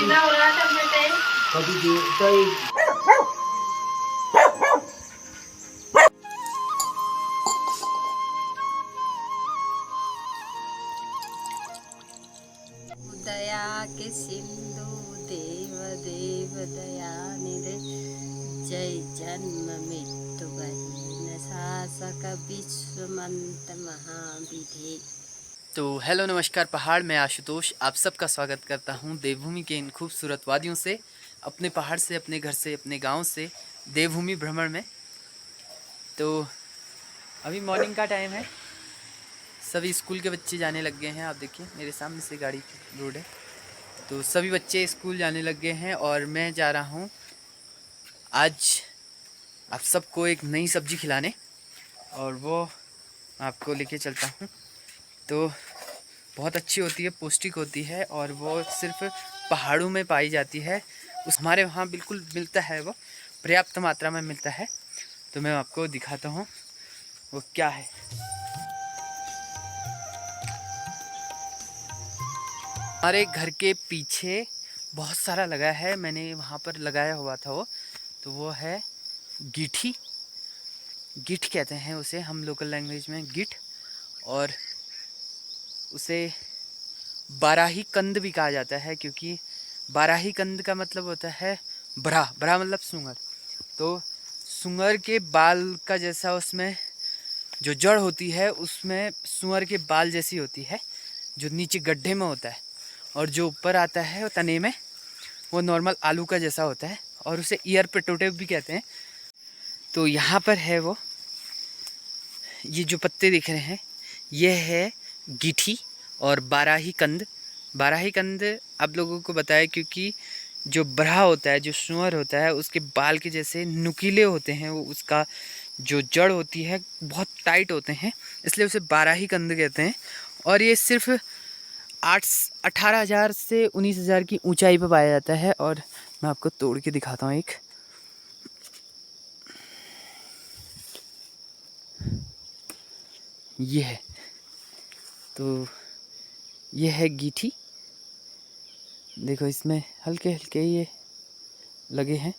पीला हो रहा था मैं टाइम कभी देता ही। दया के सिंधु देव देव दयानिधि जय जन्म मृत्यु न शासक विश्वमंत महाविधि। तो हेलो नमस्कार पहाड़ में आशुतोष आप सबका स्वागत करता हूं देवभूमि के इन खूबसूरत वादियों से, अपने पहाड़ से, अपने घर से, अपने गांव से देवभूमि भ्रमण में। तो अभी मॉर्निंग का टाइम है, सभी स्कूल के बच्चे जाने लग गए हैं। आप देखिए मेरे सामने से गाड़ी की रोड है, तो सभी बच्चे स्कूल जाने लग गए हैं और मैं जा रहा हूं आज आप सबको एक नई सब्जी खिलाने, और वो आपको लेके चलता हूं। तो बहुत अच्छी होती है, पौष्टिक होती है, और वो सिर्फ पहाड़ों में पाई जाती है। उस हमारे वहाँ बिल्कुल मिलता है, वो पर्याप्त मात्रा में मिलता है। तो मैं आपको दिखाता हूँ वो क्या है। हमारे घर के पीछे बहुत सारा लगा है, मैंने वहाँ पर लगाया हुआ था वो। तो वो है गिठी, गिठ कहते हैं उसे हम लोकल लैंग्वेज में, गिठ। और उसे बाराही कंद भी कहा जाता है, क्योंकि बाराही कंद का मतलब होता है बरा, बरा मतलब सूंगर। तो सूंगर के बाल का जैसा उसमें जो जड़ होती है, उसमें सूअर के बाल जैसी होती है, जो नीचे गड्ढे में होता है, और जो ऊपर आता है वो तने में, वो नॉर्मल आलू का जैसा होता है, और उसे ईयर पोटैटो भी कहते हैं। तो यहाँ पर है वो, ये जो पत्ते दिख रहे हैं ये है गिठी और बाराही कंद। बाराही कंद आप लोगों को बताया क्योंकि जो बरहा होता है, जो सूअर होता है, उसके बाल के जैसे नुकीले होते हैं, वो उसका जो जड़ होती है बहुत टाइट होते हैं, इसलिए उसे बाराही कंद कहते हैं। और ये सिर्फ 18,000 से 19,000 की ऊंचाई पर पाया जाता है। और मैं आपको तोड़ के दिखाता हूँ एक, ये है। तो ये है गिठी, देखो इसमें हल्के हल्के ये लगे हैं।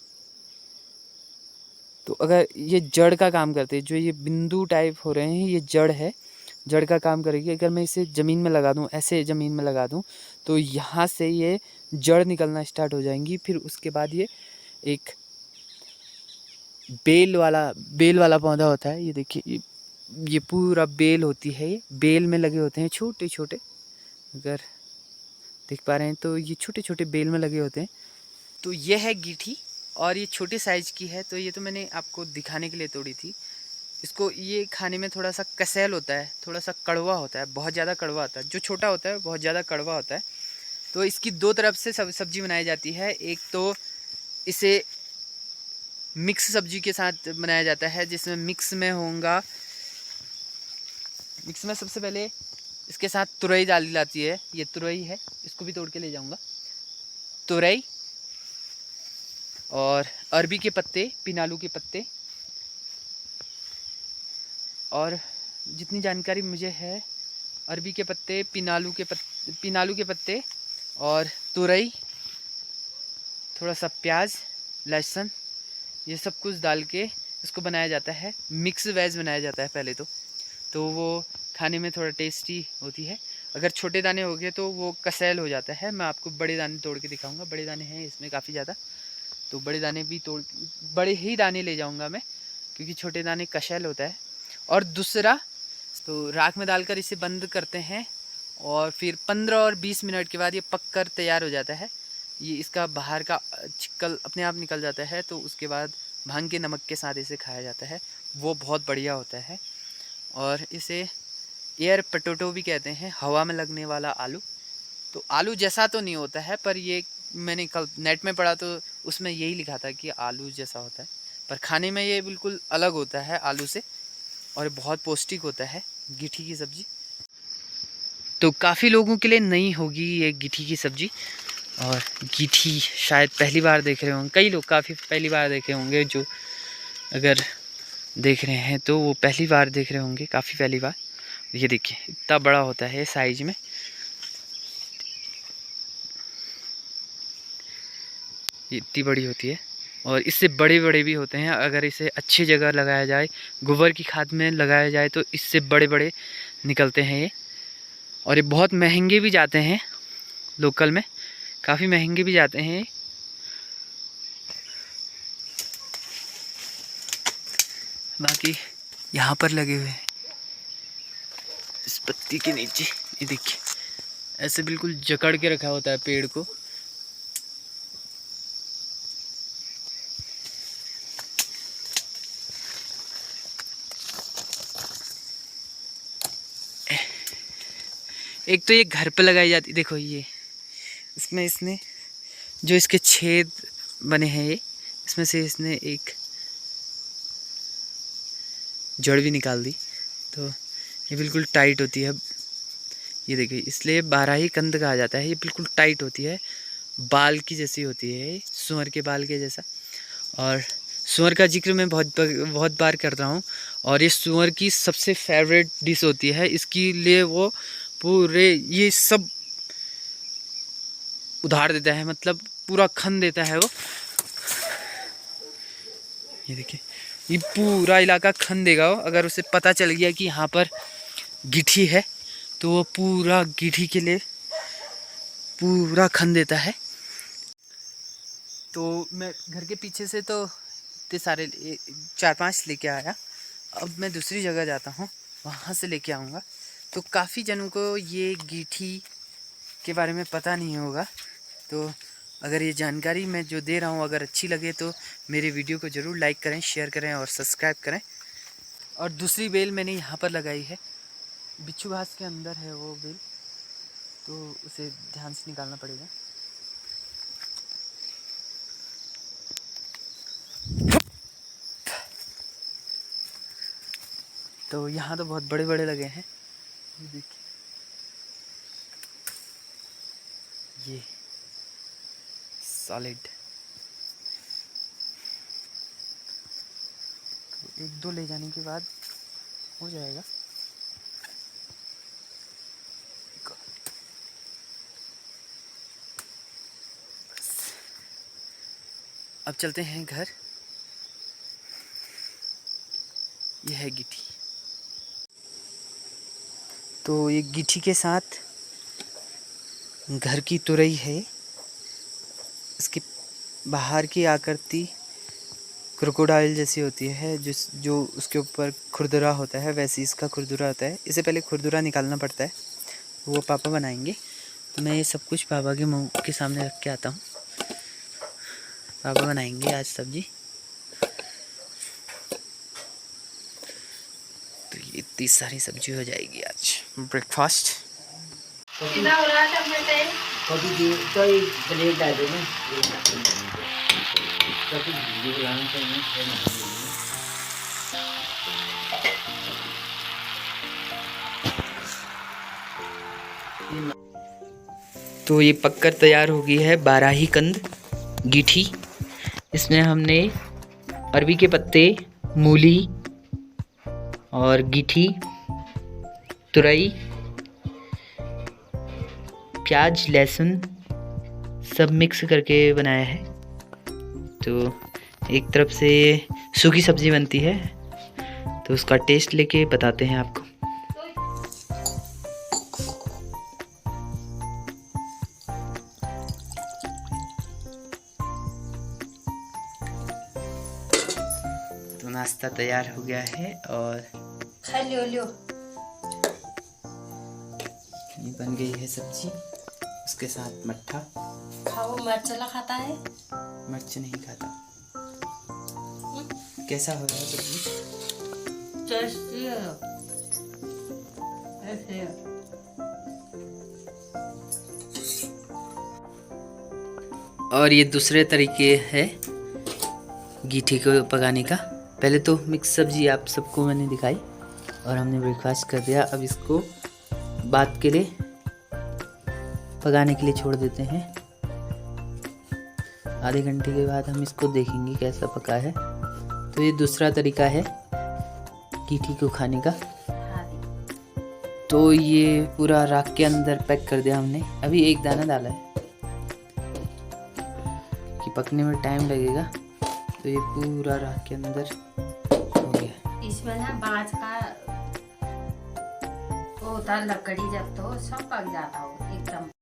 तो अगर ये जड़ का काम करते हैं, जो ये बिंदु टाइप हो रहे हैं, ये जड़ है, जड़ का काम करेगी। अगर मैं इसे ज़मीन में लगा दूं, ऐसे ज़मीन में लगा दूं, तो यहाँ से ये जड़ निकलना स्टार्ट हो जाएंगी। फिर उसके बाद ये एक बेल वाला पौधा होता है। ये देखिए, ये पूरा बेल होती है, ये बेल में लगे होते हैं छोटे छोटे, अगर देख पा रहे हैं तो ये छोटे छोटे बेल में लगे होते हैं। तो ये है गिठी, और ये छोटे साइज़ की है। तो ये तो मैंने आपको दिखाने के लिए तोड़ी थी। इसको ये खाने में थोड़ा सा कसैल होता है, थोड़ा सा कड़वा होता है, बहुत ज़्यादा कड़वा होता है। जो छोटा होता है बहुत ज़्यादा कड़वा होता है। तो इसकी दो तरफ से सब्जी बनाई जाती है। एक तो इसे मिक्स सब्जी के साथ बनाया जाता है, जिसमें मिक्स में सबसे पहले इसके साथ तुरई डाली जाती है। ये तुरई है, इसको भी तोड़ के ले जाऊंगा। तुरई और अरबी के पत्ते, पिनालू के पत्ते, और जितनी जानकारी मुझे है, अरबी के पत्ते, पिनालू के पत्ते और तुरई, थोड़ा सा प्याज, लहसुन, ये सब कुछ डाल के इसको बनाया जाता है। मिक्स वेज बनाया जाता है पहले तो वो खाने में थोड़ा टेस्टी होती है। अगर छोटे दाने हो गए तो वो कसैल हो जाता है। मैं आपको बड़े दाने तोड़ के दिखाऊंगा, बड़े दाने हैं इसमें काफ़ी ज़्यादा, तो बड़े ही दाने ले जाऊंगा मैं, क्योंकि छोटे दाने कसैल होता है। और दूसरा, तो राख में डालकर इसे बंद करते हैं, और फिर 15 और 20 मिनट के बाद ये पक कर तैयार हो जाता है। ये इसका बाहर का छिक्कल अपने आप निकल जाता है। तो उसके बाद भांग के नमक के साथ इसे खाया जाता है, वो बहुत बढ़िया होता है। और इसे एयर पोटैटो भी कहते हैं, हवा में लगने वाला आलू। तो आलू जैसा तो नहीं होता है, पर ये मैंने कल नेट में पढ़ा तो उसमें यही लिखा था कि आलू जैसा होता है, पर खाने में ये बिल्कुल अलग होता है आलू से, और बहुत पौष्टिक होता है गिठी की सब्ज़ी। तो काफ़ी लोगों के लिए नई होगी ये गिठी की सब्ज़ी, और गिठी शायद पहली बार देख रहे होंगे कई लोग, काफ़ी पहली बार देखे होंगे। जो अगर देख रहे हैं तो वो पहली बार देख रहे होंगे, काफ़ी पहली बार। ये देखिए इतना बड़ा होता है साइज में। ये इतनी बड़ी होती है और इससे बड़े बड़े भी होते हैं। अगर इसे अच्छी जगह लगाया जाए, गोबर की खाद में लगाया जाए तो इससे बड़े बड़े निकलते हैं ये। और ये बहुत महंगे भी जाते हैं, लोकल में काफ़ी महंगे भी जाते हैं। बाकी यहाँ पर लगे हुए हैं इस पत्ती के नीचे, ये देखिए ऐसे बिल्कुल जकड़ के रखा होता है पेड़ को। एक तो ये घर पे लगाई जाती, देखो ये इसमें इसने जो इसके छेद बने हैं ये, इसमें से इसने एक जड़ भी निकाल दी, तो ये बिल्कुल टाइट होती है। ये देखिए इसलिए बाराही कंद कहा जाता है। ये बिल्कुल टाइट होती है, बाल की जैसी होती है, सुअर के बाल के जैसा। और सुअर का जिक्र मैं बहुत बार कर रहा हूँ, और ये सुअर की सबसे फेवरेट डिश होती है। इसके लिए वो पूरे ये सब उधार देता है, मतलब पूरा खन देता है वो। ये देखिए ये पूरा इलाका खन देगा वो। अगर उसे पता चल गया कि यहाँ पर गिट्टी है तो वो पूरा गिट्टी के लिए पूरा खन देता है। तो मैं घर के पीछे से तो इतने सारे 4-5 लेके आया। अब मैं दूसरी जगह जाता हूँ, वहाँ से लेके आऊँगा। तो काफ़ी जनों को ये गिट्टी के बारे में पता नहीं होगा। तो अगर ये जानकारी मैं जो दे रहा हूँ अगर अच्छी लगे तो मेरे वीडियो को ज़रूर लाइक करें, शेयर करें और सब्सक्राइब करें। और दूसरी बेल मैंने यहाँ पर लगाई है, बिच्छू घास के अंदर है वो बेल, तो उसे ध्यान से निकालना पड़ेगा। तो यहाँ तो बहुत बड़े बड़े लगे हैं, ये देखिए ये सॉलिड। तो 1-2 ले जाने के बाद हो जाएगा। अब चलते हैं घर। यह है गिट्टी। तो ये गिट्टी के साथ घर की तुरई है। इसकी बाहर की आकृति क्रोकोडाइल जैसी होती है, जो उसके ऊपर खुरदुरा होता है, वैसे इसका खुरदुरा होता है। इसे पहले खुरदुरा निकालना पड़ता है, वो पापा बनाएंगे। तो मैं ये सब कुछ पापा के मुंह के सामने रख के आता हूँ। पापा बनाएंगे आज सब्जी। तो ये इतनी सारी सब्जी हो जाएगी आज ब्रेकफास्ट। तो ये पककर तैयार हो गई है बाराही कंद गिट्टी। इसमें हमने अरबी के पत्ते, मूली और गिट्टी, तुरई, प्याज, लहसुन सब मिक्स करके बनाया है। तो एक तरफ से सूखी सब्जी बनती है, तो उसका टेस्ट लेके बताते हैं आपको। तो नाश्ता तैयार हो गया है और खा लियो। ये बन गई है सब्जी, उसके साथ मट्ठा। खाओ, मिर्चला खाता है? मिर्च नहीं खाता। कैसा हो रहा है सब्जी? टेस्टी है। ऐसे और ये दूसरे तरीके है गिट्टी को पकाने का। पहले तो मिक्स सब्जी आप सबको मैंने दिखाई और हमने ब्रेकफास्ट कर दिया। अब इसको बाद के लिए पकाने के लिए छोड़ देते हैं। आधे घंटे के बाद हम इसको देखेंगे कैसा पका है। तो ये दूसरा तरीका है गिट्टी को खाने का। तो ये पूरा राख के अंदर पैक कर दिया हमने। अभी एक दाना डाला है कि पकने में टाइम लगेगा। तो ये पूरा राख के अंदर हो गया। इसमें ना बांस का वो होता लकड़ी, जब तो सब पक जाता हो एकदम।